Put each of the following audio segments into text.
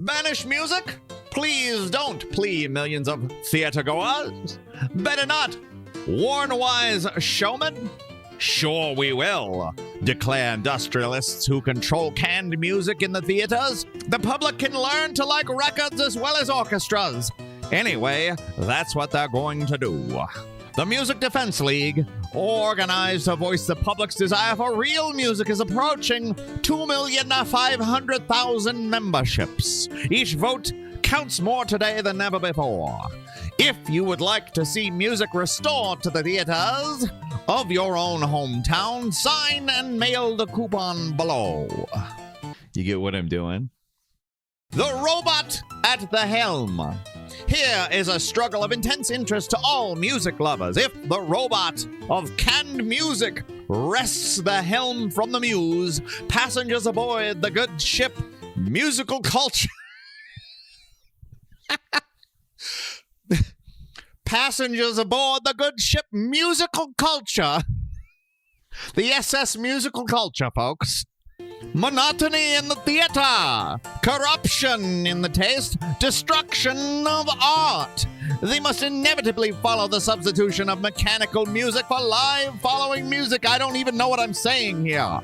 Banish music? Please don't, plea millions of theater goers. Better not. Warn wise showman? Sure we will, declare industrialists who control canned music in the theaters. The public can learn to like records as well as orchestras. Anyway, that's what they're going to do. The Music Defense League, organized to voice the public's desire for real music, is approaching 2,500,000 memberships. Each vote counts more today than ever before. If you would like to see music restored to the theaters of your own hometown, sign and mail the coupon below. You get what I'm doing? The robot at the helm. Here is a struggle of intense interest to all music lovers. If the robot of canned music wrests the helm from the muse, passengers aboard the good ship musical culture. Passengers aboard the good ship musical culture. The SS musical culture, folks. Monotony in the theater, corruption in the taste, destruction of art. They must inevitably follow the substitution of mechanical music for live following music. I don't even know what I'm saying here.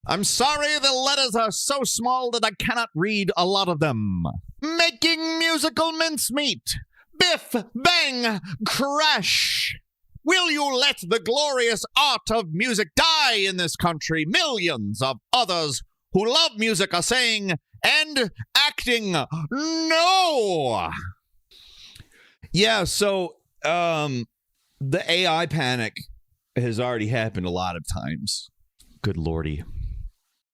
I'm sorry, the letters are so small that I cannot read a lot of them. Making musical mincemeat. Biff, bang, crash. Will you let the glorious art of music die in this country? Millions of others who love music are saying and acting no. Yeah, so the AI panic has already happened a lot of times. Good lordy.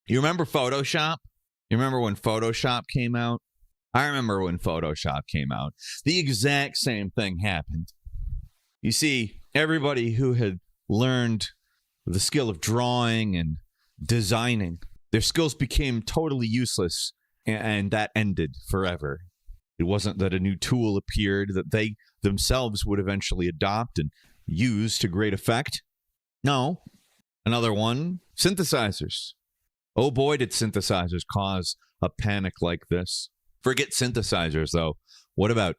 You remember Photoshop? You remember when Photoshop came out? I remember when Photoshop came out. The exact same thing happened. You see, everybody who had learned the skill of drawing and designing, their skills became totally useless, and that ended forever. It wasn't that a new tool appeared that they themselves would eventually adopt and use to great effect. No. Another one, synthesizers. Oh boy, did synthesizers cause a panic like this. Forget synthesizers, though. What about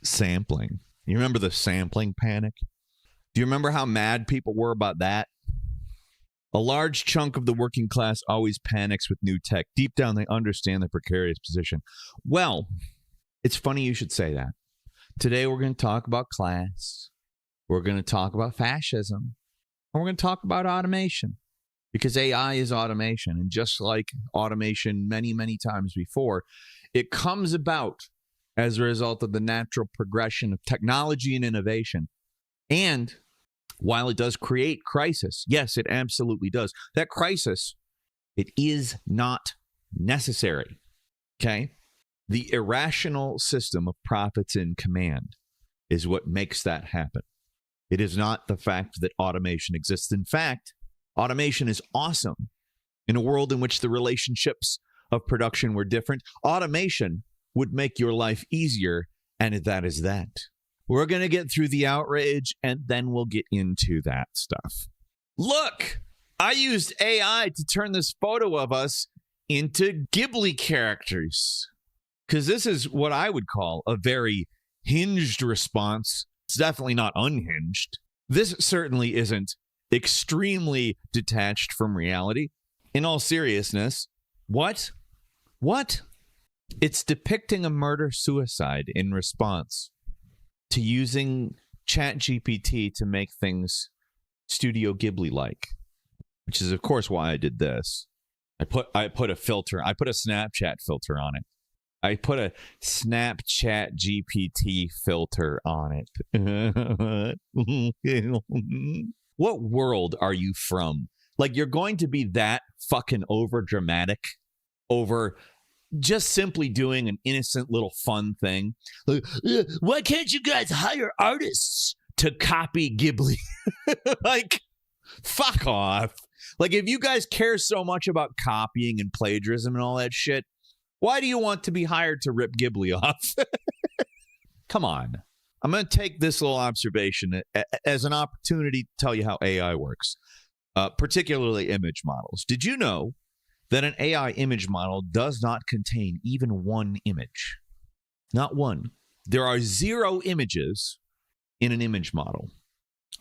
sampling? You remember the sampling panic? Do you remember how mad people were about that? A large chunk of the working class always panics with new tech. Deep down, they understand their precarious position. Well, it's funny you should say that. Today, we're going to talk about class. We're going to talk about fascism. And we're going to talk about automation. Because AI is automation. And just like automation many, many times before, it comes about as a result of the natural progression of technology and innovation. And while it does create crisis, yes, it absolutely does. That crisis, it is not necessary, okay? The irrational system of profits in command is what makes that happen. It is not the fact that automation exists. In fact, automation is awesome. In a world in which the relationships of production were different, automation would make your life easier, and that is that. We're going to get through the outrage, and then we'll get into that stuff. Look, I used AI to turn this photo of us into Ghibli characters, because this is what I would call a very hinged response. It's definitely not unhinged. This certainly isn't extremely detached from reality. In all seriousness, what? It's depicting a murder-suicide in response to using ChatGPT to make things Studio Ghibli-like, which is, of course, why I did this. I put a filter. I put a Snapchat filter on it. I put a Snapchat GPT filter on it. What world are you from? Like, you're going to be that fucking over-dramatic over just simply doing an innocent little fun thing. Like, why can't you guys hire artists to copy Ghibli? Like, fuck off. Like, if you guys care so much about copying and plagiarism and all that shit, why do you want to be hired to rip Ghibli off? Come on. I'm going to take this little observation as an opportunity to tell you how AI works, particularly image models. Did you know that an AI image model does not contain even one image. Not one. There are 0 images in an image model.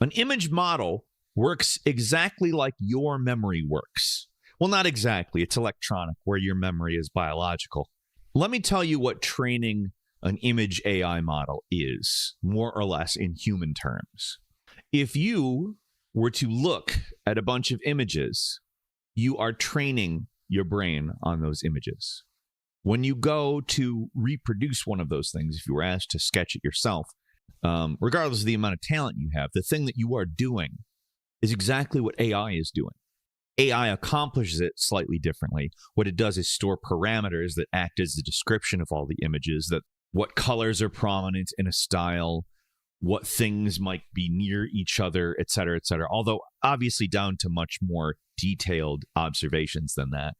An image model works exactly like your memory works. Well, not exactly. It's electronic, where your memory is biological. Let me tell you what training an image AI model is, more or less in human terms. If you were to look at a bunch of images, you are training your brain on those images. When you go to reproduce one of those things, if you were asked to sketch it yourself, regardless of the amount of talent you have, the thing that you are doing is exactly what AI is doing. AI accomplishes it slightly differently. What it does is store parameters that act as the description of all the images, that what colors are prominent in a style, what things might be near each other, et cetera, although obviously down to much more detailed observations than that.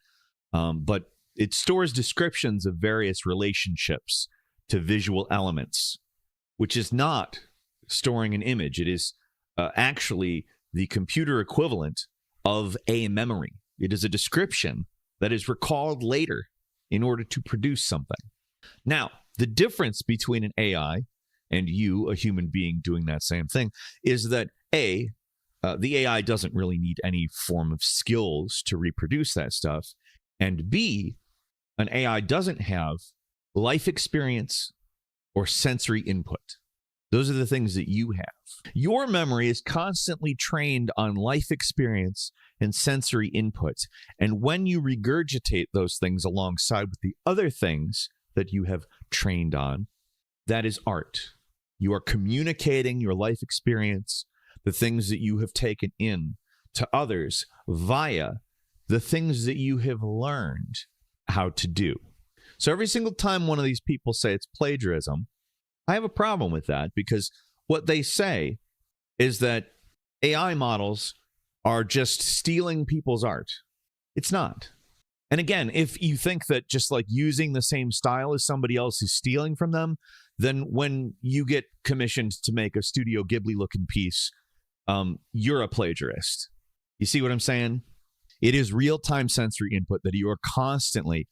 But it stores descriptions of various relationships to visual elements, which is not storing an image. It is actually the computer equivalent of a memory. It is a description that is recalled later in order to produce something. Now, the difference between an AI and you, a human being doing that same thing, is that the AI doesn't really need any form of skills to reproduce that stuff, and B, an AI doesn't have life experience or sensory input. Those are the things that you have. Your memory is constantly trained on life experience and sensory input. And when you regurgitate those things alongside with the other things that you have trained on, that is art. You are communicating your life experience, the things that you have taken in, to others via the things that you have learned how to do. So every single time one of these people say it's plagiarism, I have a problem with that, because what they say is that AI models are just stealing people's art. It's not. And again, if you think that just like using the same style as somebody else is stealing from them, then when you get commissioned to make a Studio Ghibli-looking piece, you're a plagiarist. You see what I'm saying? It is real-time sensory input that you are constantly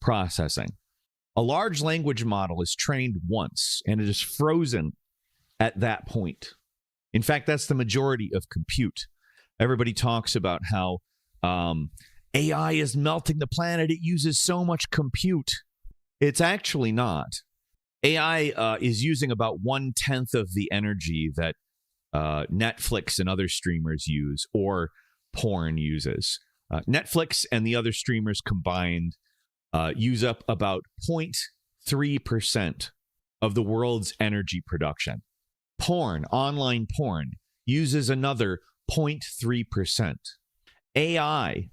processing. A large language model is trained once, and it is frozen at that point. In fact, that's the majority of compute. Everybody talks about how AI is melting the planet. It uses so much compute. It's actually not. AI is using about 1/10 of the energy that Netflix and other streamers use, or porn uses. Netflix and the other streamers combined use up about 0.3% of the world's energy production. Porn, online porn, uses another 0.3%. AI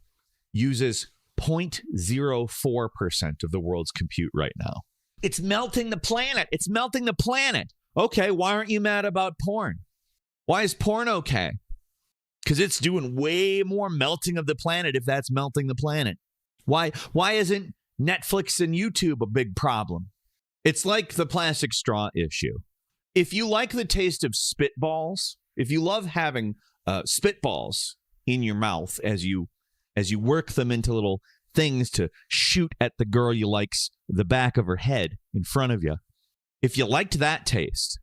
uses 0.04% of the world's compute right now. It's melting the planet. It's melting the planet. Okay, why aren't you mad about porn? Why is porn okay? Because it's doing way more melting of the planet if that's melting the planet. Why isn't Netflix and YouTube a big problem? It's like the plastic straw issue. If you like the taste of spitballs, if you love having spitballs in your mouth as you work them into little things to shoot at the girl you like's the back of her head in front of you, if you liked that taste,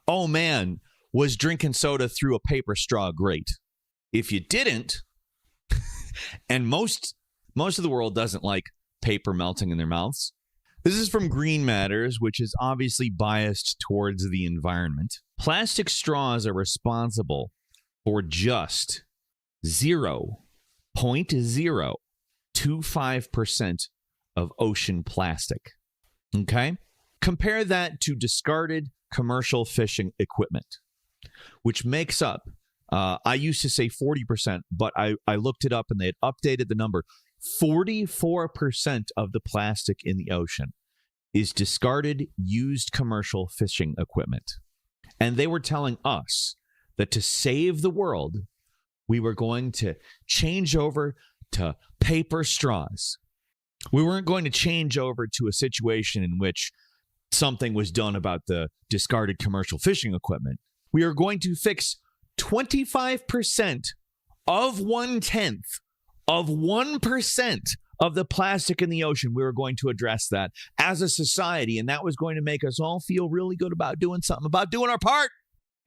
oh man, was drinking soda through a paper straw great? If you didn't, and most of the world doesn't like paper melting in their mouths. This is from Green Matters, which is obviously biased towards the environment. Plastic straws are responsible for just 0.025% of ocean plastic. Okay? Compare that to discarded commercial fishing equipment, which makes up, I used to say 40%, but I looked it up and they had updated the number. 44% of the plastic in the ocean is discarded used commercial fishing equipment. And they were telling us that to save the world, we were going to change over to paper straws. We weren't going to change over to a situation in which something was done about the discarded commercial fishing equipment. We are going to fix 25% of 1/10 of 1% of the plastic in the ocean, we were going to address that as a society, and that was going to make us all feel really good about doing something, about doing our part.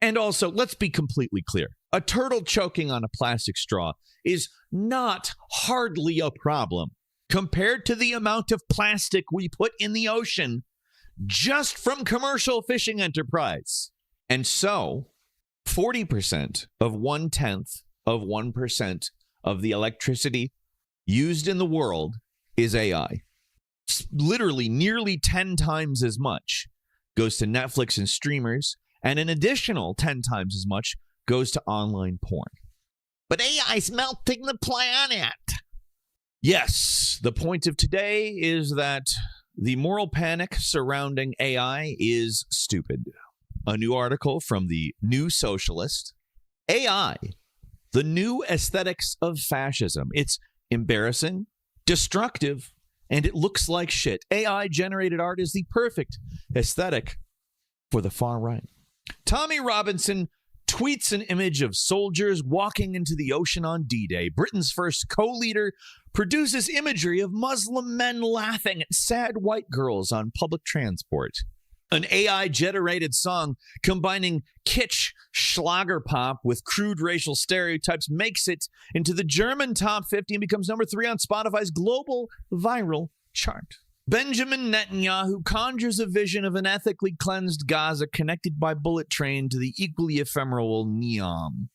And also, let's be completely clear. A turtle choking on a plastic straw is not hardly a problem compared to the amount of plastic we put in the ocean just from commercial fishing enterprise. And so, 40% of 1/10 of the electricity used in the world is AI. It's literally nearly 10 times as much goes to Netflix and streamers, and an additional 10 times as much goes to online porn. But AI's melting the planet. Yes, the point of today is that the moral panic surrounding AI is stupid. A new article from the new Socialist. AI, the new aesthetics of fascism. It's embarrassing, destructive, and it looks like shit. AI-generated art is the perfect aesthetic for the far right. Tommy Robinson tweets an image of soldiers walking into the ocean on D-Day. Britain's first co-leader produces imagery of Muslim men laughing at sad white girls on public transport. An AI-generated song combining kitsch Schlager pop with crude racial stereotypes makes it into the German top 50 and becomes number 3 on Spotify's global viral chart. Benjamin Netanyahu conjures a vision of an ethically cleansed Gaza connected by bullet train to the equally ephemeral Neom.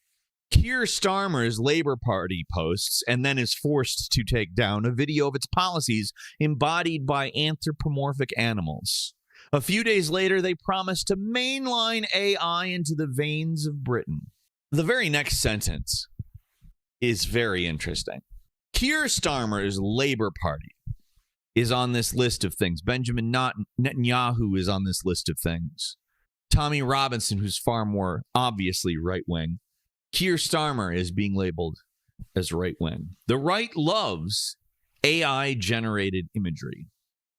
Keir Starmer's Labour Party posts and then is forced to take down a video of its policies embodied by anthropomorphic animals. A few days later, they promised to mainline AI into the veins of Britain. The very next sentence is very interesting. Keir Starmer's Labour Party is on this list of things. Benjamin Netanyahu is on this list of things. Tommy Robinson, who's far more obviously right-wing. Keir Starmer is being labeled as right-wing. The right loves AI-generated imagery.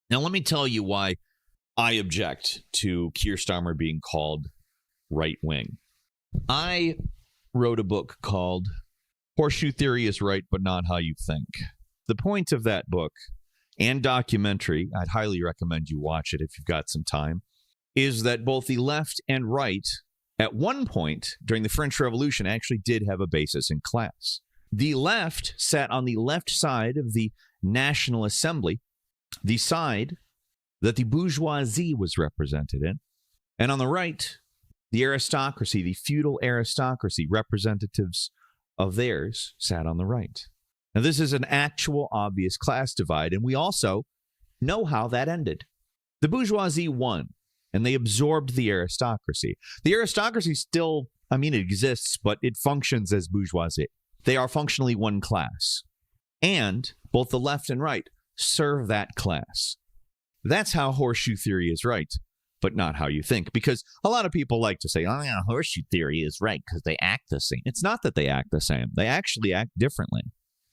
Now, let me tell you why I object to Keir Starmer being called right-wing. I wrote a book called Horseshoe Theory is Right, but Not How You Think. The point of that book and documentary, I'd highly recommend you watch it if you've got some time, is that both the left and right, at one point during the French Revolution, actually did have a basis in class. The left sat on the left side of the National Assembly, the side that the bourgeoisie was represented in. And on the right, the aristocracy, the feudal aristocracy, representatives of theirs sat on the right. Now, this is an actual obvious class divide, and we also know how that ended. The bourgeoisie won, and they absorbed the aristocracy. The aristocracy still, it exists, but it functions as bourgeoisie. They are functionally one class. And both the left and right serve that class. That's how horseshoe theory is right, but not how you think. Because a lot of people like to say, oh, yeah, horseshoe theory is right because they act the same. It's not that they act the same. They actually act differently.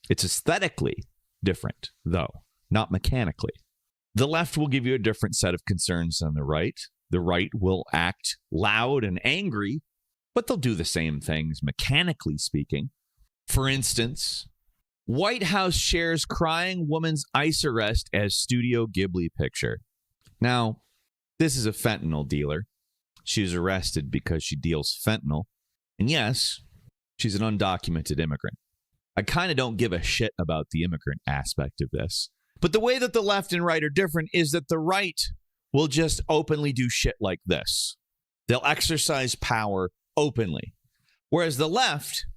It's aesthetically different, though, not mechanically. The left will give you a different set of concerns than the right. The right will act loud and angry, but they'll do the same things, mechanically speaking. For instance, White House shares crying woman's ICE arrest as Studio Ghibli picture. Now, this is a fentanyl dealer. She was arrested because she deals fentanyl. And yes, she's an undocumented immigrant. I kind of don't give a shit about the immigrant aspect of this. But the way that the left and right are different is that the right will just openly do shit like this. They'll exercise power openly. Whereas the left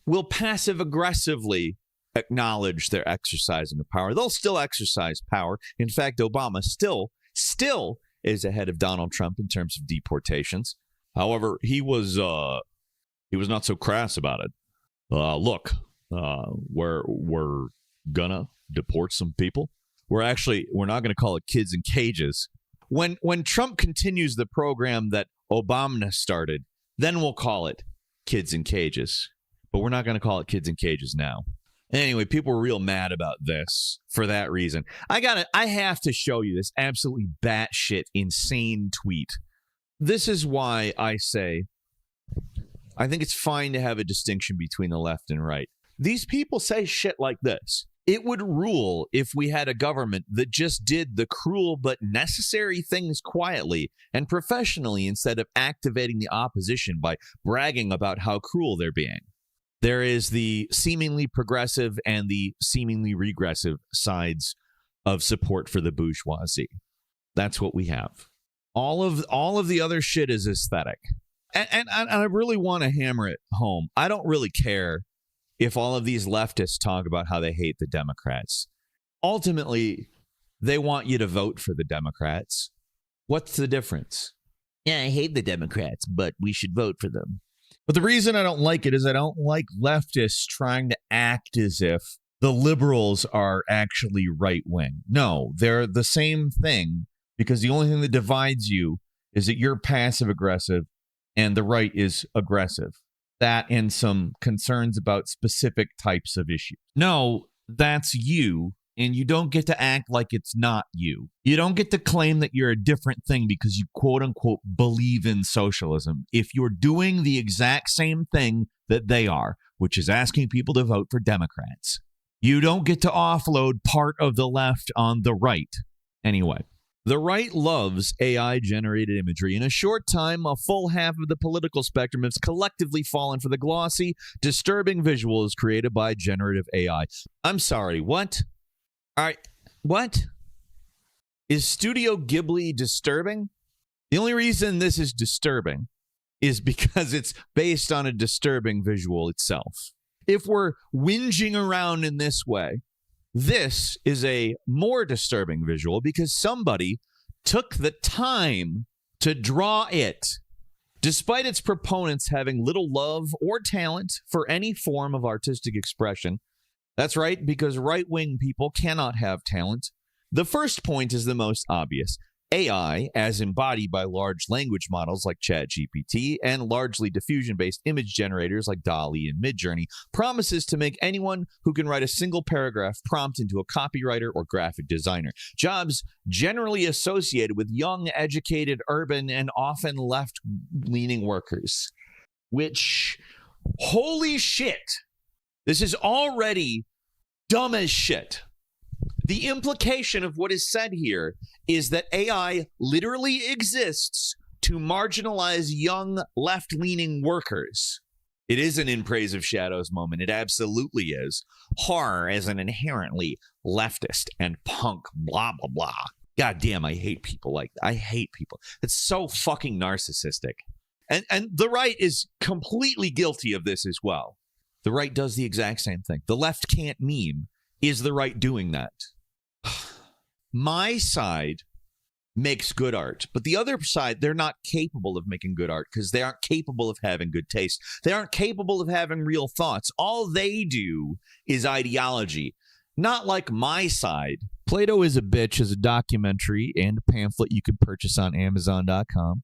will passive-aggressively acknowledge their exercising of power. They'll still exercise power. In fact, Obama still is ahead of Donald Trump in terms of deportations. However, he was not so crass about it. Look, we're gonna deport some people. We're not gonna call it kids in cages. When Trump continues the program that Obama started, then we'll call it kids in cages. But we're not gonna call it kids in cages now. Anyway, people were real mad about this for that reason. I have to show you this absolutely batshit insane tweet. This is why I say I think it's fine to have a distinction between the left and right. These people say shit like this. It would rule if we had a government that just did the cruel but necessary things quietly and professionally instead of activating the opposition by bragging about how cruel they're being. There is the seemingly progressive and the seemingly regressive sides of support for the bourgeoisie. That's what we have. All of the other shit is aesthetic. And I really want to hammer it home. I don't really care if all of these leftists talk about how they hate the Democrats. Ultimately, they want you to vote for the Democrats. What's the difference? Yeah, I hate the Democrats, but we should vote for them. But the reason I don't like it is I don't like leftists trying to act as if the liberals are actually right-wing. No, they're the same thing, because the only thing that divides you is that you're passive-aggressive and the right is aggressive. That and some concerns about specific types of issues. No, that's you, and you don't get to act like it's not you. You don't get to claim that you're a different thing because you quote-unquote believe in socialism if you're doing the exact same thing that they are, which is asking people to vote for Democrats. You don't get to offload part of the left on the right. Anyway, the right loves AI-generated imagery. In a short time, a full half of the political spectrum has collectively fallen for the glossy, disturbing visuals created by generative AI. I'm sorry, what? All right, what? Is Studio Ghibli disturbing? The only reason this is disturbing is because it's based on a disturbing visual itself. If we're whinging around in this way, this is a more disturbing visual because somebody took the time to draw it, despite its proponents having little love or talent for any form of artistic expression. That's right, because right-wing people cannot have talent. The first point is the most obvious. AI, as embodied by large language models like ChatGPT and largely diffusion-based image generators like DALL-E and Midjourney, promises to make anyone who can write a single paragraph prompt into a copywriter or graphic designer. Jobs generally associated with young, educated, urban, and often left-leaning workers. Which, holy shit, this is already dumb as shit. The implication of what is said here is that AI literally exists to marginalize young left-leaning workers. It is an In Praise of Shadows moment. It absolutely is. Horror as an inherently leftist and punk blah, blah, blah. God damn, I hate people like that. I hate people. It's so fucking narcissistic. And the right is completely guilty of this as well. The right does the exact same thing. The left can't meme. Is the right doing that? My side makes good art, but the other side, they're not capable of making good art because they aren't capable of having good taste. They aren't capable of having real thoughts. All they do is ideology. Not like my side. Plato is a Bitch is a documentary and a pamphlet you can purchase on Amazon.com.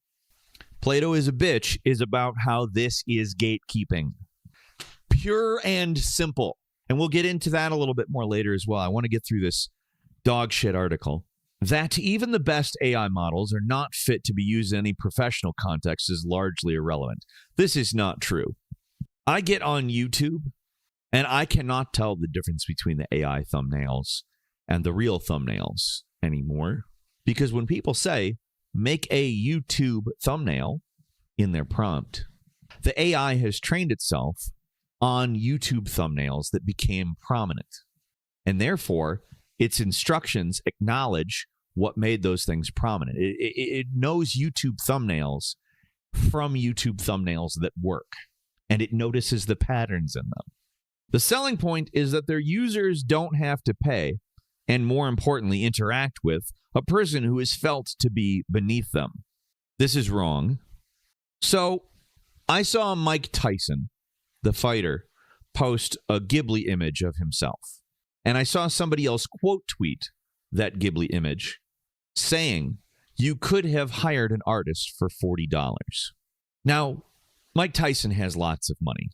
Plato is a Bitch is about how this is gatekeeping. Pure and simple. And we'll get into that a little bit more later as well. I want to get through this dog shit article. That even the best AI models are not fit to be used in any professional context is largely irrelevant. This is not true. I get on YouTube, and I cannot tell the difference between the AI thumbnails and the real thumbnails anymore. Because when people say, make a YouTube thumbnail in their prompt, the AI has trained itself on YouTube thumbnails that became prominent. And therefore, its instructions acknowledge what made those things prominent. It knows YouTube thumbnails from YouTube thumbnails that work, and it notices the patterns in them. The selling point is that their users don't have to pay, and more importantly, interact with a person who is felt to be beneath them. This is wrong. So, I saw Mike Tyson, the fighter, post a Ghibli image of himself. And I saw somebody else quote tweet that Ghibli image saying, you could have hired an artist for $40. Now, Mike Tyson has lots of money,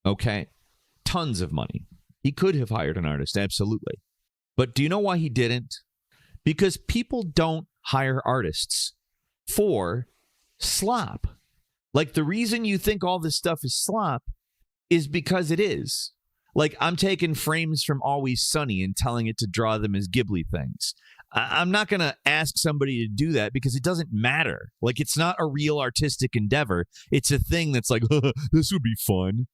okay? Tons of money. He could have hired an artist, absolutely. But do you know why he didn't? Because people don't hire artists for slop. Like, the reason you think all this stuff is slop is because it is. Like, I'm taking frames from Always Sunny and telling it to draw them as Ghibli things. I'm not going to ask somebody to do that because it doesn't matter. Like, it's not a real artistic endeavor. It's a thing that's like, this would be fun.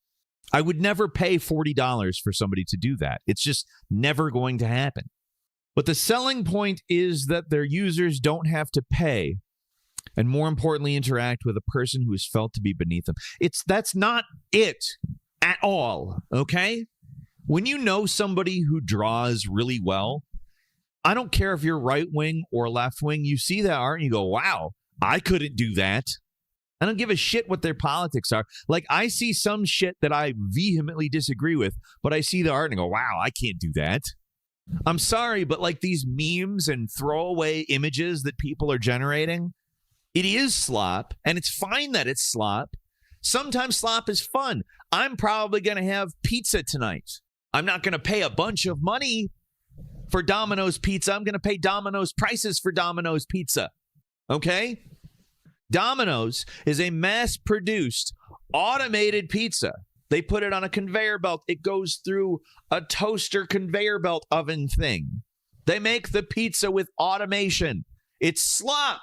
I would never pay $40 for somebody to do that. It's just never going to happen. But the selling point is that their users don't have to pay and, more importantly, interact with a person who is felt to be beneath them. That's not it at all, okay? When you know somebody who draws really well, I don't care if you're right wing or left wing, you see that art and you go, wow, I couldn't do that. I don't give a shit what their politics are. Like, I see some shit that I vehemently disagree with, but I see the art and go, wow, I can't do that. I'm sorry, but like these memes and throwaway images that people are generating, it is slop, and it's fine that it's slop. Sometimes slop is fun. I'm probably going to have pizza tonight. I'm not going to pay a bunch of money for Domino's pizza. I'm going to pay Domino's prices for Domino's pizza. Okay? Domino's is a mass-produced, automated pizza. They put it on a conveyor belt. It goes through a toaster conveyor belt oven thing. They make the pizza with automation. It's slop,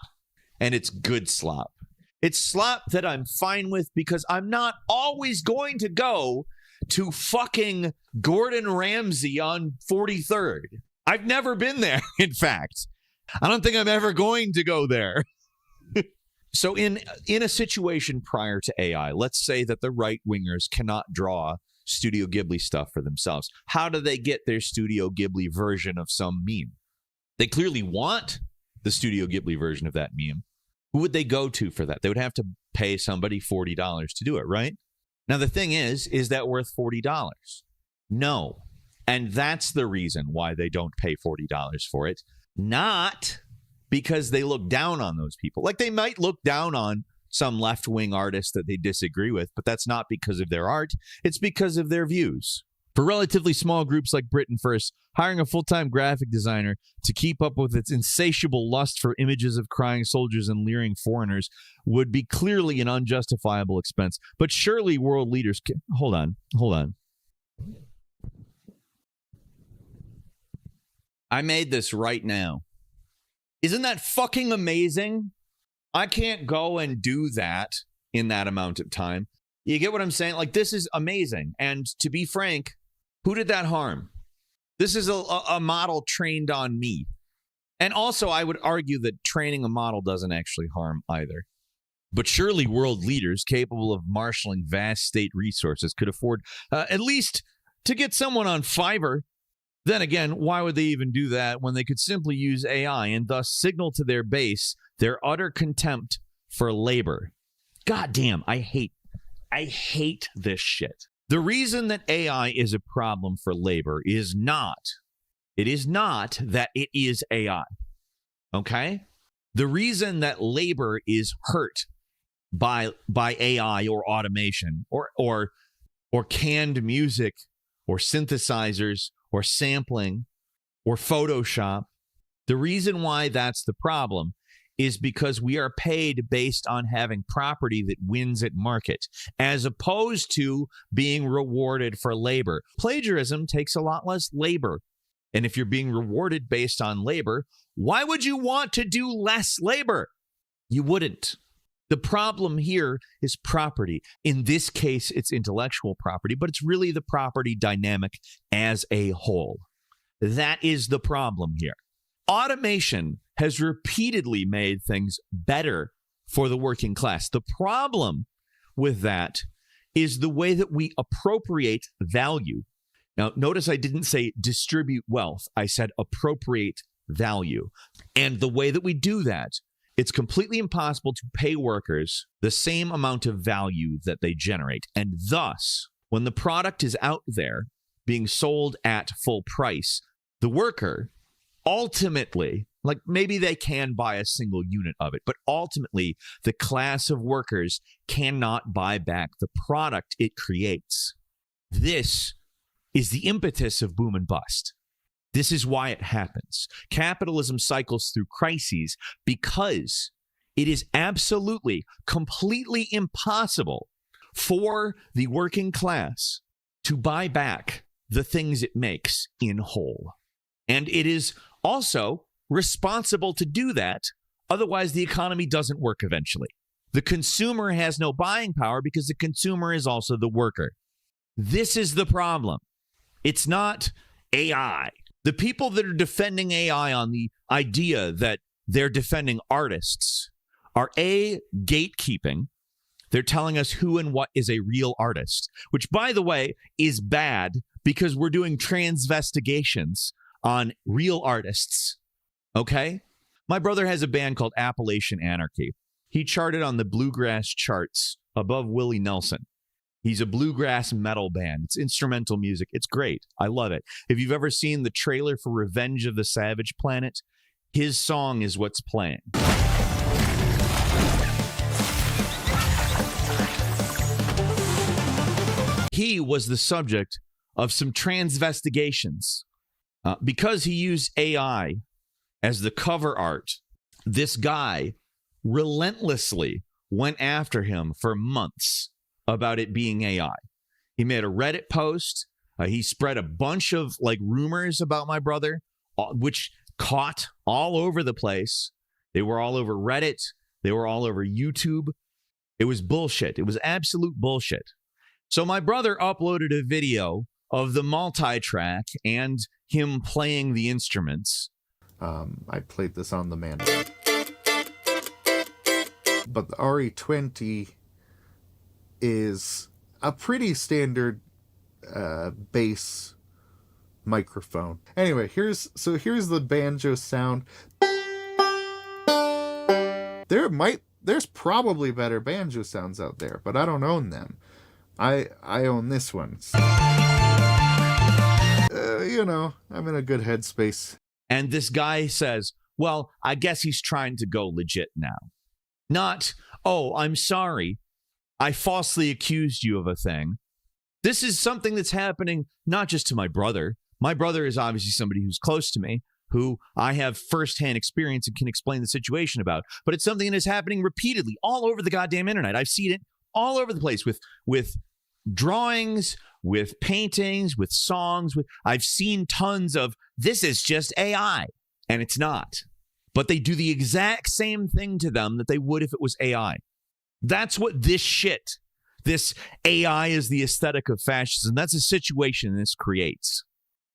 and it's good slop. It's slop that I'm fine with because I'm not always going to go to fucking Gordon Ramsay on 43rd. I've never been there, in fact. I don't think I'm ever going to go there. So in a situation prior to AI, let's say that the right-wingers cannot draw Studio Ghibli stuff for themselves. How do they get their Studio Ghibli version of some meme? They clearly want the Studio Ghibli version of that meme. Who would they go to for that? They would have to pay somebody $40 to do it, right? Now, the thing is that worth $40? No. And that's the reason why they don't pay $40 for it. Not because they look down on those people. Like, they might look down on some left-wing artist that they disagree with, but that's not because of their art. It's because of their views. For relatively small groups like Britain First, hiring a full-time graphic designer to keep up with its insatiable lust for images of crying soldiers and leering foreigners would be clearly an unjustifiable expense. But surely world leaders can... Hold on. I made this right now. Isn't that fucking amazing? I can't go and do that in that amount of time. You get what I'm saying? Like, this is amazing. And to be frank, who did that harm? This is a model trained on me. And also, I would argue that training a model doesn't actually harm either. But surely world leaders capable of marshaling vast state resources could afford at least to get someone on Fiverr. Then again, why would they even do that when they could simply use AI and thus signal to their base their utter contempt for labor? God damn, I hate this shit. The reason that AI is a problem for labor is not that it is AI. Okay? The reason that labor is hurt by AI or automation or canned music or synthesizers or sampling or Photoshop, the reason why that's the problem is because we are paid based on having property that wins at market, as opposed to being rewarded for labor. Plagiarism takes a lot less labor. And if you're being rewarded based on labor, why would you want to do less labor? You wouldn't. The problem here is property. In this case, it's intellectual property, but it's really the property dynamic as a whole. That is the problem here. Automation has repeatedly made things better for the working class. The problem with that is the way that we appropriate value. Now, notice I didn't say distribute wealth. I said appropriate value. And the way that we do that, it's completely impossible to pay workers the same amount of value that they generate. And thus, when the product is out there being sold at full price, the worker ultimately, like, maybe they can buy a single unit of it, but ultimately the class of workers cannot buy back the product it creates. This is the impetus of boom and bust. This is why it happens. Capitalism cycles through crises because it is absolutely, completely impossible for the working class to buy back the things it makes in whole. And it is also responsible to do that. Otherwise, the economy doesn't work eventually. The consumer has no buying power because the consumer is also the worker. This is the problem. It's not AI. The people that are defending AI on the idea that they're defending artists are gatekeeping. They're telling us who and what is a real artist, which, by the way, is bad because we're doing transvestigations on real artists. Okay? My brother has a band called Appalachian Anarchy. He charted on the bluegrass charts above Willie Nelson. He's a bluegrass metal band. It's instrumental music. It's great. I love it. If you've ever seen the trailer for Revenge of the Savage Planet, his song is what's playing. He was the subject of some transvestigations because he used AI as the cover art. This guy relentlessly went after him for months about it being AI. He made a Reddit post. He spread a bunch of rumors about my brother, which caught all over the place. They were all over Reddit. They were all over YouTube. It was bullshit. It was absolute bullshit. So my brother uploaded a video of the multi-track and him playing the instruments. I played this on the Mando. But the RE20 is a pretty standard bass microphone. Anyway, here's the banjo sound. There's probably better banjo sounds out there, but I don't own them. I own this one. I'm in a good headspace. And this guy says, well, I guess he's trying to go legit now. Not, oh, I'm sorry, I falsely accused you of a thing. This is something that's happening not just to my brother. My brother is obviously somebody who's close to me, who I have firsthand experience and can explain the situation about. But it's something that is happening repeatedly all over the goddamn internet. I've seen it all over the place with drawings, with paintings, with songs. I've seen tons of, this is just AI, and it's not. But they do the exact same thing to them that they would if it was AI. That's what this AI is the aesthetic of fascism. That's a situation this creates.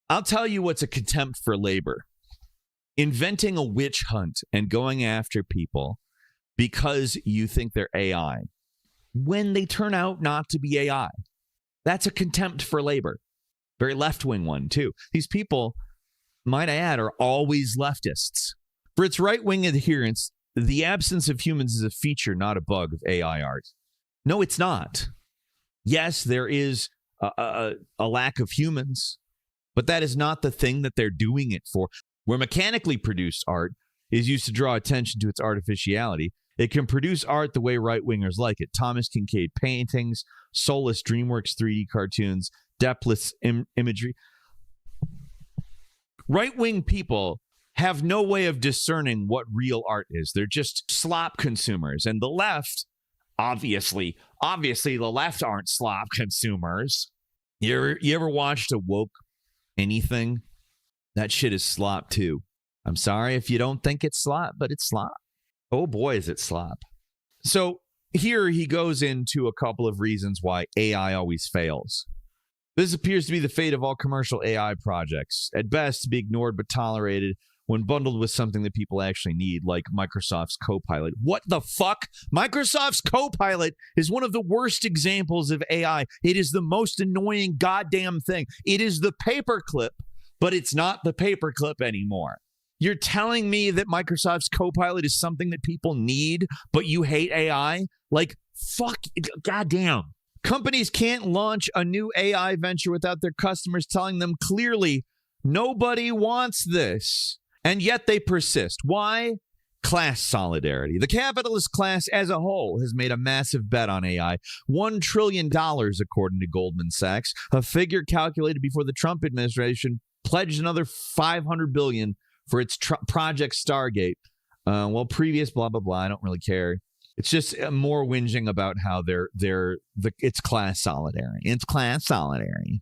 I'll tell you what's a contempt for labor. Inventing a witch hunt and going after people because you think they're AI when they turn out not to be AI. That's a contempt for labor. Very left-wing one, too. These people, might I add, are always leftists. For its right-wing adherents, the absence of humans is a feature, not a bug of AI art. No, it's not. Yes, there is a lack of humans, but that is not the thing that they're doing it for. Where mechanically produced art is used to draw attention to its artificiality, it can produce art the way right-wingers like it. Thomas Kincaid paintings, Soulless DreamWorks 3D cartoons, depthless imagery. Right-wing people have no way of discerning what real art is. They're just slop consumers. And the left, obviously the left aren't slop consumers. You ever watched a woke anything? That shit is slop too. I'm sorry if you don't think it's slop, but it's slop. Oh boy, is it slop. So here he goes into a couple of reasons why AI always fails. This appears to be the fate of all commercial AI projects. At best, to be ignored but tolerated when bundled with something that people actually need, like Microsoft's Copilot. What the fuck? Microsoft's Copilot is one of the worst examples of AI. It is the most annoying goddamn thing. It is the paperclip, but it's not the paperclip anymore. You're telling me that Microsoft's Copilot is something that people need, but you hate AI? Like, fuck, goddamn. Companies can't launch a new AI venture without their customers telling them clearly, nobody wants this. And yet they persist. Why? Class solidarity. The capitalist class as a whole has made a massive bet on AI. $1 trillion, according to Goldman Sachs, a figure calculated before the Trump administration pledged another $500 billion for its Project Stargate. Previous blah, blah, blah. I don't really care. It's just more whinging about how it's class solidarity. It's class solidarity.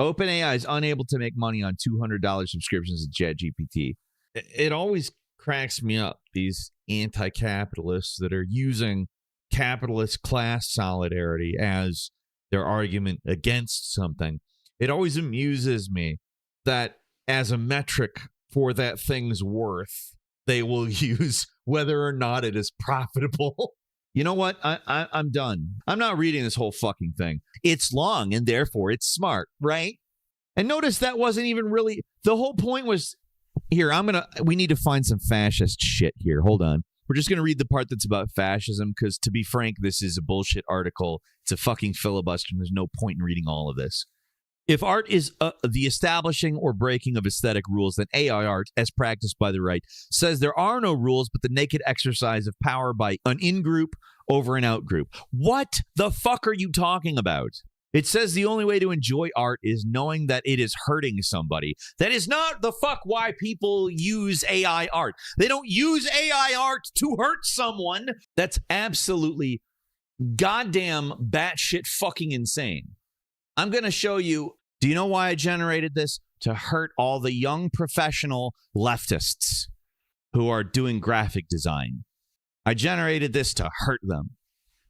OpenAI is unable to make money on $200 subscriptions to ChatGPT. It always cracks me up, these anti-capitalists that are using capitalist class solidarity as their argument against something. It always amuses me that as a metric for that thing's worth, they will use whether or not it is profitable. You know what? I'm done. I'm not reading this whole fucking thing. It's long and therefore it's smart, right? And notice that wasn't even really, the whole point was, here, we need to find some fascist shit here. Hold on. We're just going to read the part that's about fascism because, to be frank, this is a bullshit article. It's a fucking filibuster and there's no point in reading all of this. If art is the establishing or breaking of aesthetic rules, then AI art, as practiced by the right, says there are no rules but the naked exercise of power by an in-group over an out-group. What the fuck are you talking about? It says the only way to enjoy art is knowing that it is hurting somebody. That is not the fuck why people use AI art. They don't use AI art to hurt someone. That's absolutely goddamn batshit fucking insane. I'm going to show you. Do you know why I generated this? To hurt all the young professional leftists who are doing graphic design. I generated this to hurt them.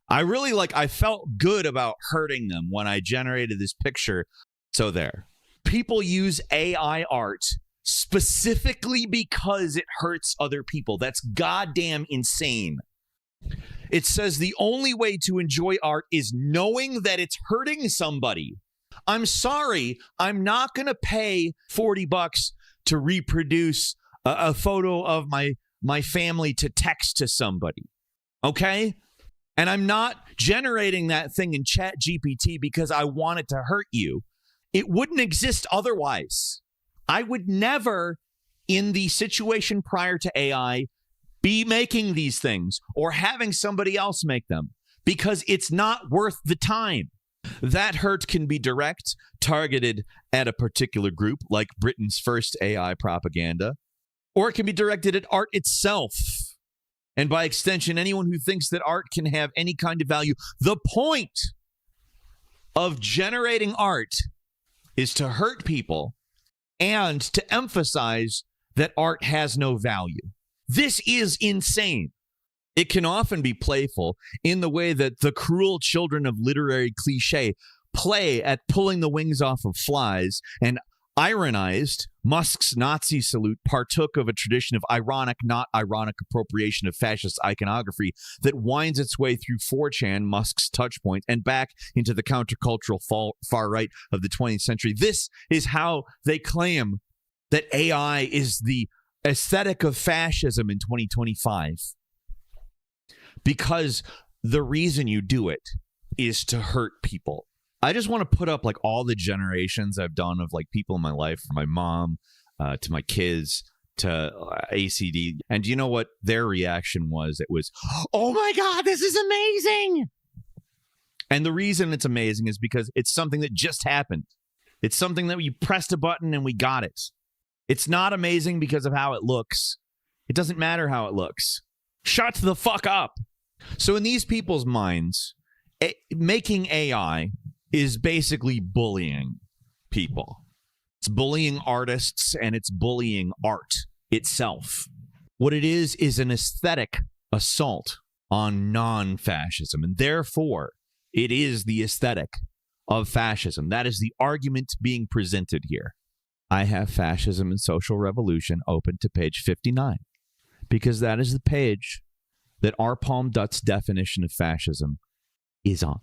I felt good about hurting them when I generated this picture. So there. People use AI art specifically because it hurts other people. That's goddamn insane. It says the only way to enjoy art is knowing that it's hurting somebody. I'm sorry, I'm not going to pay $40 to reproduce a photo of my family to text to somebody. Okay? And I'm not generating that thing in ChatGPT because I want it to hurt you. It wouldn't exist otherwise. I would never, in the situation prior to AI, be making these things or having somebody else make them because it's not worth the time. That hurt can be direct, targeted at a particular group, like Britain's first AI propaganda, or it can be directed at art itself. And by extension, anyone who thinks that art can have any kind of value. The point of generating art is to hurt people and to emphasize that art has no value. This is insane. It can often be playful in the way that the cruel children of literary cliche play at pulling the wings off of flies, and ironized Musk's Nazi salute partook of a tradition of ironic, not ironic appropriation of fascist iconography that winds its way through 4chan, Musk's touchpoint, and back into the countercultural far right of the 20th century. This is how they claim that AI is the aesthetic of fascism in 2025. Because the reason you do it is to hurt people. I just want to put up like all the generations I've done of like people in my life, from my mom to my kids to ACD. And do you know what their reaction was? It was, oh my God, this is amazing. And the reason it's amazing is because it's something that just happened. It's something that you pressed a button and we got it. It's not amazing because of how it looks. It doesn't matter how it looks. Shut the fuck up. So in these people's minds, making AI is basically bullying people. It's bullying artists and it's bullying art itself. What it is an aesthetic assault on non-fascism, and therefore it is the aesthetic of fascism. That is the argument being presented here. I have Fascism and Social Revolution open to page 59 because that is the page that R. Palm Dutt's definition of fascism is on.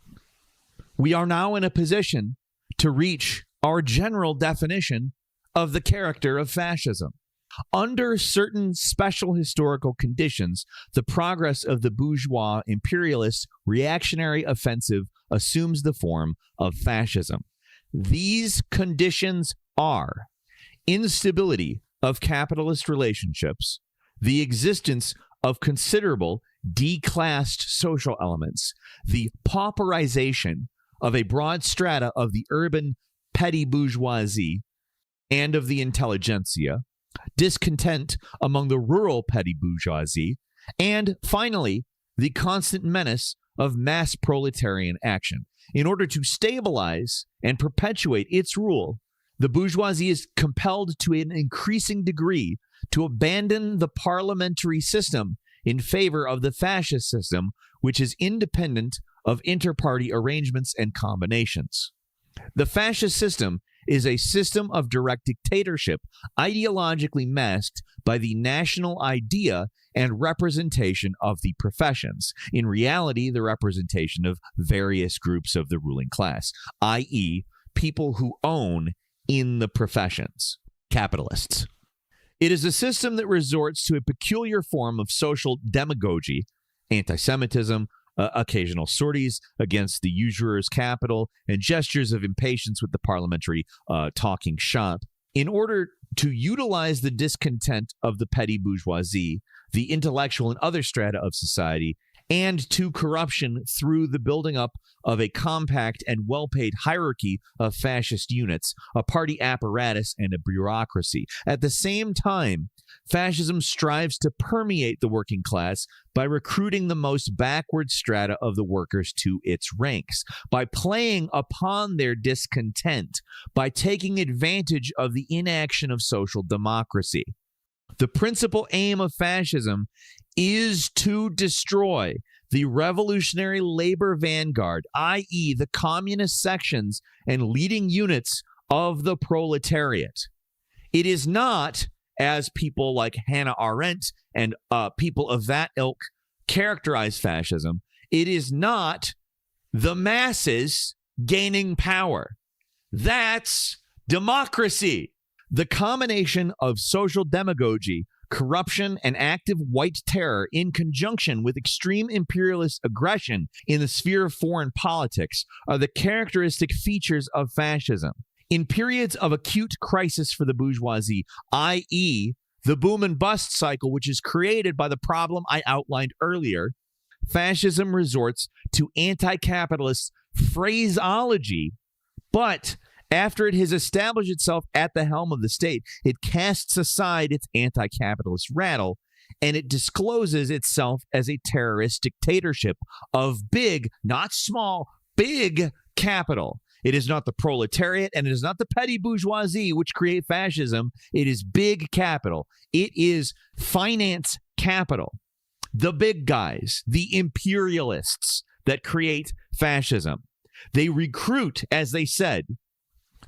We are now in a position to reach our general definition of the character of fascism. Under certain special historical conditions, the progress of the bourgeois imperialist reactionary offensive assumes the form of fascism. These conditions are instability of capitalist relationships, the existence of considerable declassed social elements, the pauperization of a broad strata of the urban petty bourgeoisie and of the intelligentsia, discontent among the rural petty bourgeoisie, and finally, the constant menace of mass proletarian action. In order to stabilize and perpetuate its rule, the bourgeoisie is compelled to an increasing degree to abandon the parliamentary system in favor of the fascist system, which is independent of inter-party arrangements and combinations. The fascist system is a system of direct dictatorship, ideologically masked by the national idea and representation of the professions. In reality, the representation of various groups of the ruling class, i.e., people who own in the professions, capitalists. It is a system that resorts to a peculiar form of social demagogy, anti-Semitism, occasional sorties against the usurer's capital, and gestures of impatience with the parliamentary talking shop, in order to utilize the discontent of the petty bourgeoisie, the intellectual and other strata of society, and to corruption through the building up of a compact and well-paid hierarchy of fascist units, a party apparatus, and a bureaucracy. At the same time, fascism strives to permeate the working class by recruiting the most backward strata of the workers to its ranks, by playing upon their discontent, by taking advantage of the inaction of social democracy. The principal aim of fascism is to destroy the revolutionary labor vanguard, i.e., the communist sections and leading units of the proletariat. It is not, as people like Hannah Arendt and people of that ilk characterize fascism, it is not the masses gaining power. That's democracy. The combination of social demagogy, corruption, and active white terror in conjunction with extreme imperialist aggression in the sphere of foreign politics are the characteristic features of fascism. In periods of acute crisis for the bourgeoisie, i.e., the boom and bust cycle, which is created by the problem I outlined earlier, fascism resorts to anti-capitalist phraseology, but after it has established itself at the helm of the state, it casts aside its anti-capitalist rattle, and it discloses itself as a terrorist dictatorship of big, not small, big capital. It is not the proletariat, and it is not the petty bourgeoisie which create fascism. It is big capital. It is finance capital. The big guys, the imperialists that create fascism. They recruit, as they said,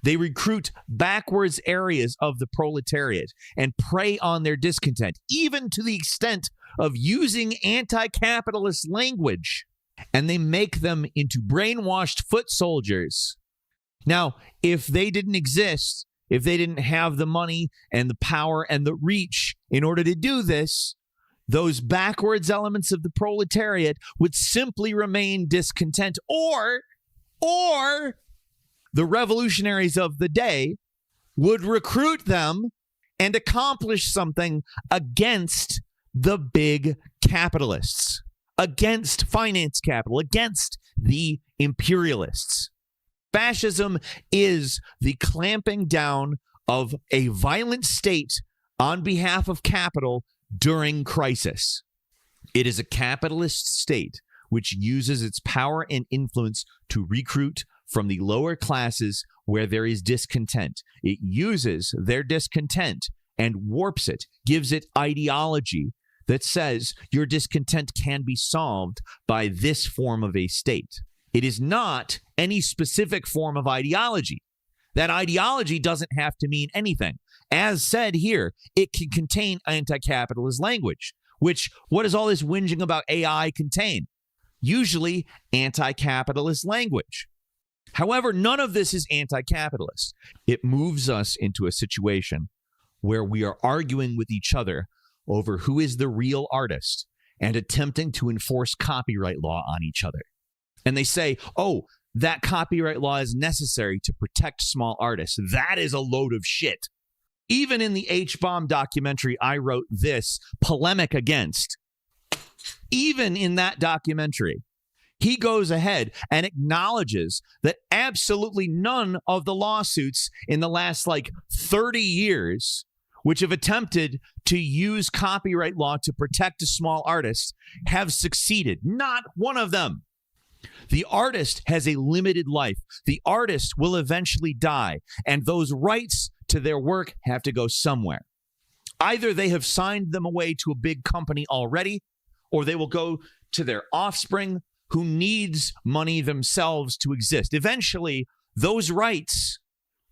they recruit backwards areas of the proletariat and prey on their discontent, even to the extent of using anti-capitalist language. And they make them into brainwashed foot soldiers. Now, if they didn't exist, if they didn't have the money and the power and the reach in order to do this, those backwards elements of the proletariat would simply remain discontent, or the revolutionaries of the day would recruit them and accomplish something against the big capitalists, against finance capital, against the imperialists. Fascism is the clamping down of a violent state on behalf of capital during crisis. It is a capitalist state which uses its power and influence to recruit from the lower classes where there is discontent. It uses their discontent and warps it, gives it ideology that says your discontent can be solved by this form of a state. It is not any specific form of ideology. That ideology doesn't have to mean anything. As said here, it can contain anti-capitalist language, which, what does all this whinging about AI contain? Usually anti-capitalist language. However, none of this is anti-capitalist. It moves us into a situation where we are arguing with each other over who is the real artist and attempting to enforce copyright law on each other. And they say, oh, that copyright law is necessary to protect small artists. That is a load of shit. Even in the H-Bomb documentary I wrote this polemic against, even in that documentary, he goes ahead and acknowledges that absolutely none of the lawsuits in the last 30 years which have attempted to use copyright law to protect a small artist have succeeded. Not one of them. The artist has a limited life. The artist will eventually die, and those rights to their work have to go somewhere. Either they have signed them away to a big company already, or they will go to their offspring who needs money themselves to exist. Eventually, those rights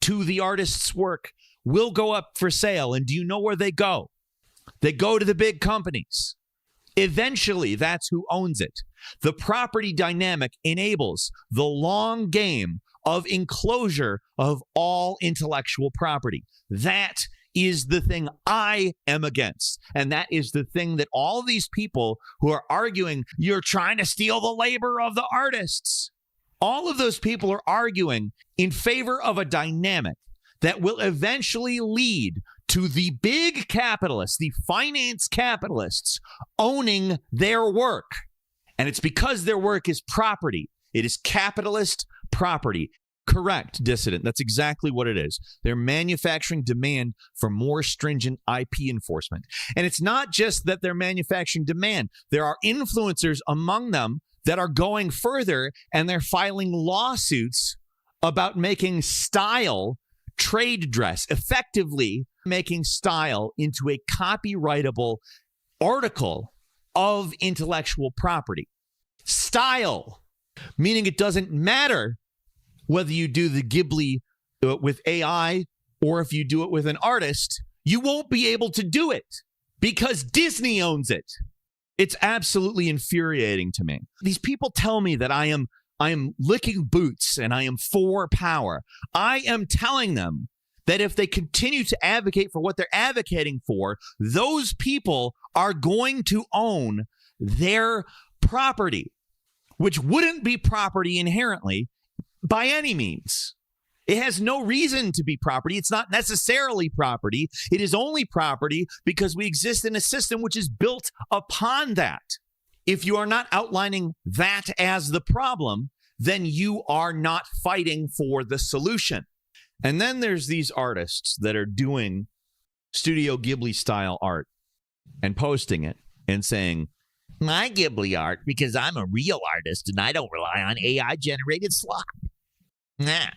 to the artist's work will go up for sale. And do you know where they go? They go to the big companies. Eventually, that's who owns it. The property dynamic enables the long game of enclosure of all intellectual property. That is the thing I am against. And that is the thing that all these people who are arguing, you're trying to steal the labor of the artists. All of those people are arguing in favor of a dynamic that will eventually lead to the big capitalists, the finance capitalists, owning their work. And it's because their work is property. It is capitalist property. Correct, dissident. That's exactly what it is. They're manufacturing demand for more stringent IP enforcement. And it's not just that they're manufacturing demand. There are influencers among them that are going further, and they're filing lawsuits about making style trade dress, effectively making style into a copyrightable article of intellectual property. Style, meaning it doesn't matter whether you do the Ghibli with AI or if you do it with an artist, you won't be able to do it because Disney owns it. It's absolutely infuriating to me. These people tell me that I am licking boots and I am for power. I am telling them that if they continue to advocate for what they're advocating for, those people are going to own their property, which wouldn't be property inherently by any means. It has no reason to be property. It's not necessarily property. It is only property because we exist in a system which is built upon that. If you are not outlining that as the problem, then you are not fighting for the solution. And then there's these artists that are doing Studio Ghibli style art and posting it and saying, my Ghibli art, because I'm a real artist and I don't rely on AI generated slop. Nah.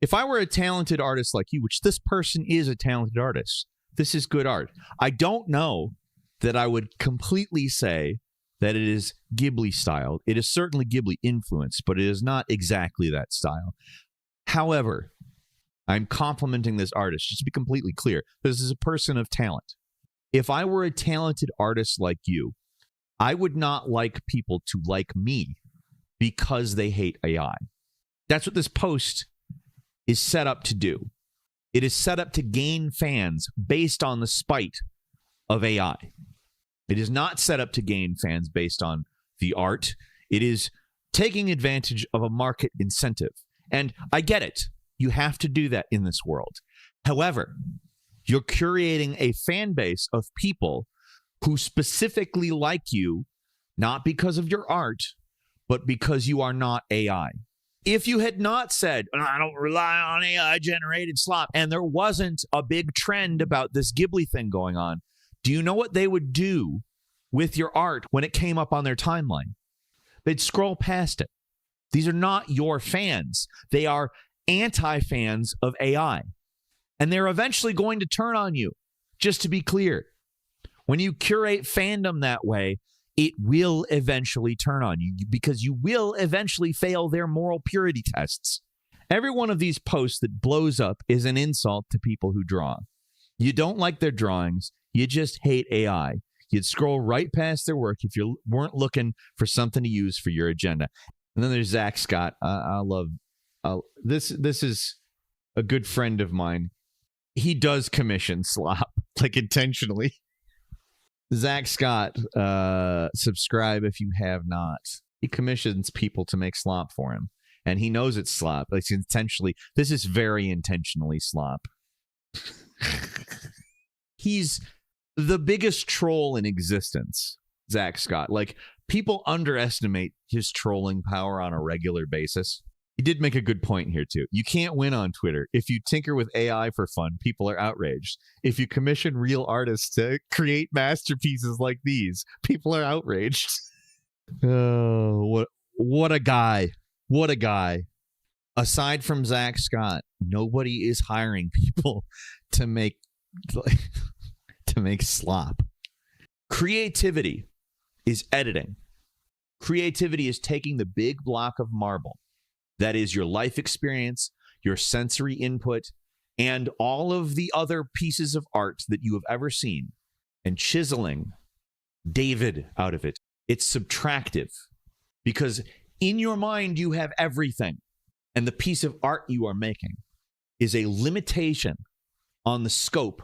If I were a talented artist like you, which this person is a talented artist, this is good art. I don't know that I would completely say that it is Ghibli style. It is certainly Ghibli influenced, but it is not exactly that style. However, I'm complimenting this artist, just to be completely clear. This is a person of talent. If I were a talented artist like you, I would not like people to like me because they hate AI. That's what this post is set up to do. It is set up to gain fans based on the spite of AI. It is not set up to gain fans based on the art. It is taking advantage of a market incentive. And I get it. You have to do that in this world. However, you're curating a fan base of people who specifically like you, not because of your art, but because you are not AI. If you had not said, I don't rely on AI-generated slop, and there wasn't a big trend about this Ghibli thing going on, do you know what they would do with your art when it came up on their timeline? They'd scroll past it. These are not your fans. They are anti-fans of AI. And they're eventually going to turn on you. Just to be clear, when you curate fandom that way, it will eventually turn on you because you will eventually fail their moral purity tests. Every one of these posts that blows up is an insult to people who draw. You don't like their drawings. You just hate AI. You'd scroll right past their work if you weren't looking for something to use for your agenda. And then there's Zach Scott. I love this. This is a good friend of mine. He does commission slop, like intentionally. Zach Scott, subscribe if you have not. He commissions people to make slop for him. And he knows it's slop. Like intentionally. This is very intentionally slop. He's the biggest troll in existence, Zach Scott. Like, people underestimate his trolling power on a regular basis. You did make a good point here, too. You can't win on Twitter. If you tinker with AI for fun, people are outraged. If you commission real artists to create masterpieces like these, people are outraged. Oh, what a guy. What a guy. Aside from Zach Scott, nobody is hiring people to make slop. Creativity is editing. Creativity is taking the big block of marble that is your life experience, your sensory input, and all of the other pieces of art that you have ever seen, and chiseling David out of it. It's subtractive because in your mind you have everything, and the piece of art you are making is a limitation on the scope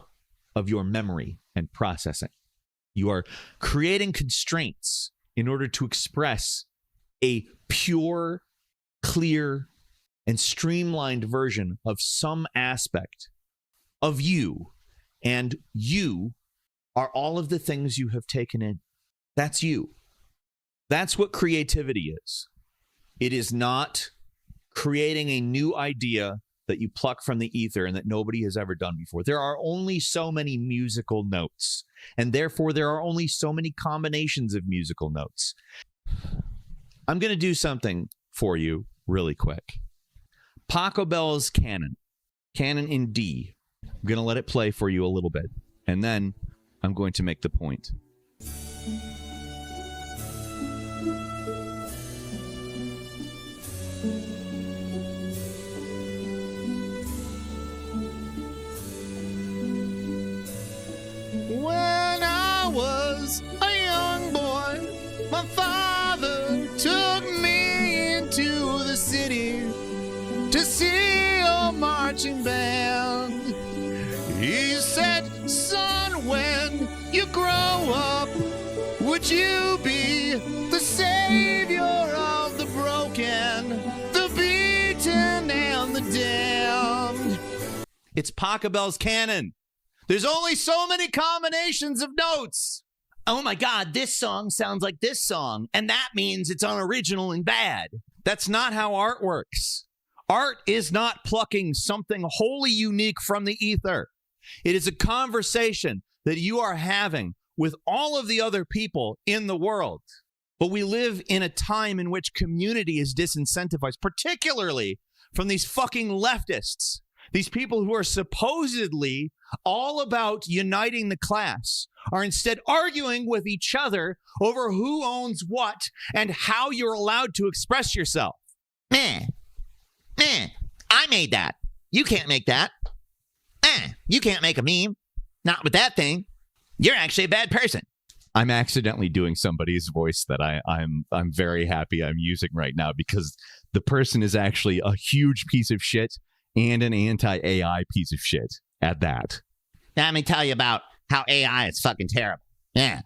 of your memory and processing. You are creating constraints in order to express a pure, clear, and streamlined version of some aspect of you. And you are all of the things you have taken in. That's you. That's what creativity is. It is not creating a new idea that you pluck from the ether and that nobody has ever done before. There are only so many musical notes, and therefore there are only so many combinations of musical notes. I'm going to do something for you really quick. Pachelbel's Canon in D. I'm going to let it play for you a little bit, and then I'm going to make the point. When I was a young boy, my father took me into the city to see a marching band. He said, son, when you grow up, would you be the savior of the broken, the beaten, and the damned? It's Pachelbel's Canon. There's only so many combinations of notes. Oh my God, this song sounds like this song, and that means it's unoriginal and bad. That's not how art works. Art is not plucking something wholly unique from the ether. It is a conversation that you are having with all of the other people in the world. But we live in a time in which community is disincentivized, particularly from these fucking leftists. These people who are supposedly all about uniting the class are instead arguing with each other over who owns what and how you're allowed to express yourself. I made that. You can't make that. You can't make a meme. Not with that thing. You're actually a bad person. I'm accidentally doing somebody's voice that I'm very happy I'm using right now because the person is actually a huge piece of shit and an anti-AI piece of shit at that. Now, let me tell you about how AI is fucking terrible. Yeah.